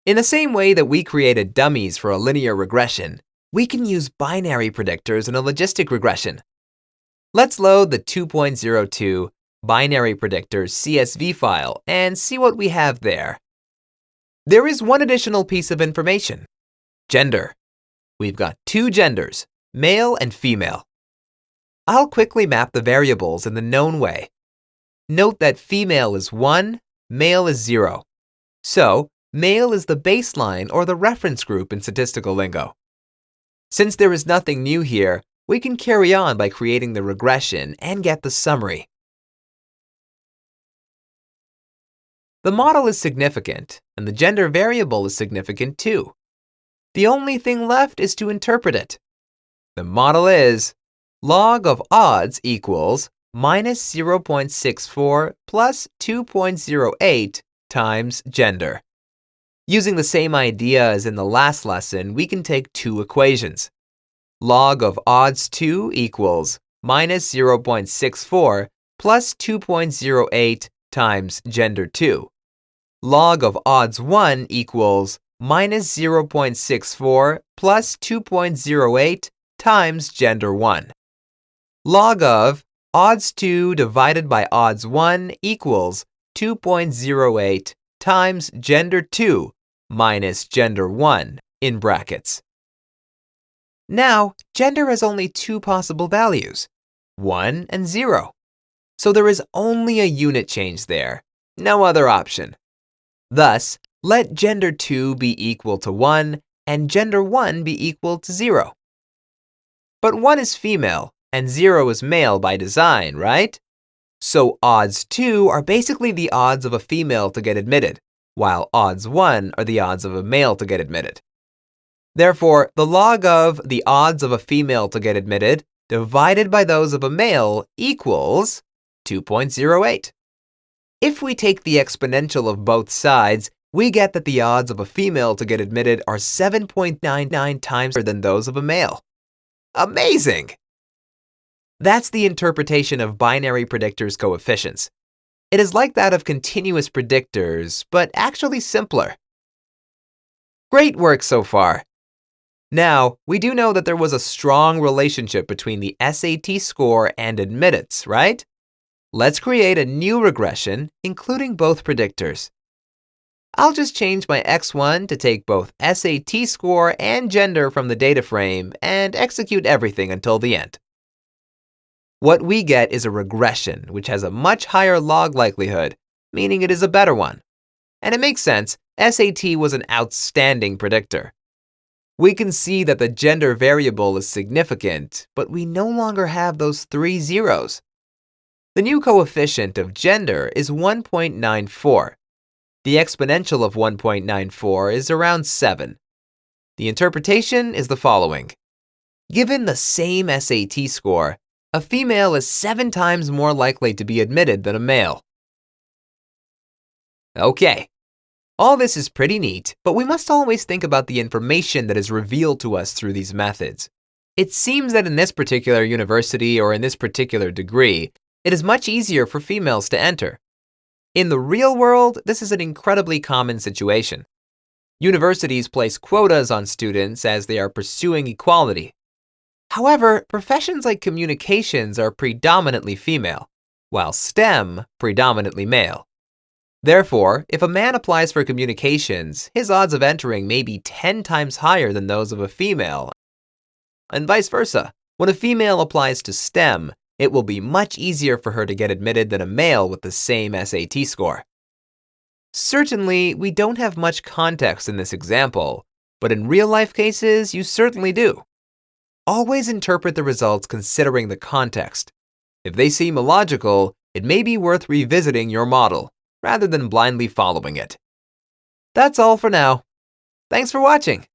In the same way that we created dummies for a linear regression, we can use binary predictors in a logistic regression. Let's load the 2.02 binary predictors CSV file and see what we have there. There is one additional piece of information: gender. We've got two genders, male and female. I'll quickly map the variables in the known way. Note that female is 1, male is 0. So, male is the baseline or the reference group in statistical lingo. Since there is nothing new here, we can carry on by creating the regression and get the summary. The model is significant, and the gender variable is significant too. The only thing left is to interpret it. The model is log of odds equals minus 0.64 plus 2.08 times gender. Using the same idea as in the last lesson, we can take two equations. Log of odds 2 equals minus 0.64 plus 2.08 times gender 2. Log of odds 1 equals minus 0.64 plus 2.08 times gender 1. Log of odds 2 divided by odds 1 equals 2.08 times gender 2 minus gender 1 in brackets. Now, gender has only two possible values, 1 and 0. So there is only a unit change there, no other option. Thus, let gender 2 be equal to 1 and gender 1 be equal to 0. But 1 is female and 0 is male by design, right? So odds 2 are basically the odds of a female to get admitted, while odds 1 are the odds of a male to get admitted. Therefore, the log of the odds of a female to get admitted divided by those of a male equals 2.08. If we take the exponential of both sides, we get that the odds of a female to get admitted are 7.99 times higher than those of a male. Amazing! That's the interpretation of binary predictors' coefficients. It is like that of continuous predictors, but actually simpler. Great work so far! Now, we do know that there was a strong relationship between the SAT score and admittance, right? Let's create a new regression, including both predictors. I'll just change my x1 to take both SAT score and gender from the data frame and execute everything until the end. What we get is a regression, which has a much higher log likelihood, meaning it is a better one. And it makes sense, SAT was an outstanding predictor. We can see that the gender variable is significant, but we no longer have those 3 zeros. The new coefficient of gender is 1.94. The exponential of 1.94 is around 7. The interpretation is the following. Given the same SAT score, a female is 7 times more likely to be admitted than a male. Okay. All this is pretty neat, but we must always think about the information that is revealed to us through these methods. It seems that in this particular university or in this particular degree, it is much easier for females to enter. In the real world, this is an incredibly common situation. Universities place quotas on students as they are pursuing equality. However, professions like communications are predominantly female, while STEM predominantly male. Therefore, if a man applies for communications, his odds of entering may be 10 times higher than those of a female, and vice versa. When a female applies to STEM, it will be much easier for her to get admitted than a male with the same SAT score. Certainly, we don't have much context in this example, but in real-life cases, you certainly do. Always interpret the results considering the context. If they seem illogical, it may be worth revisiting your model, rather than blindly following it. That's all for now. Thanks for watching.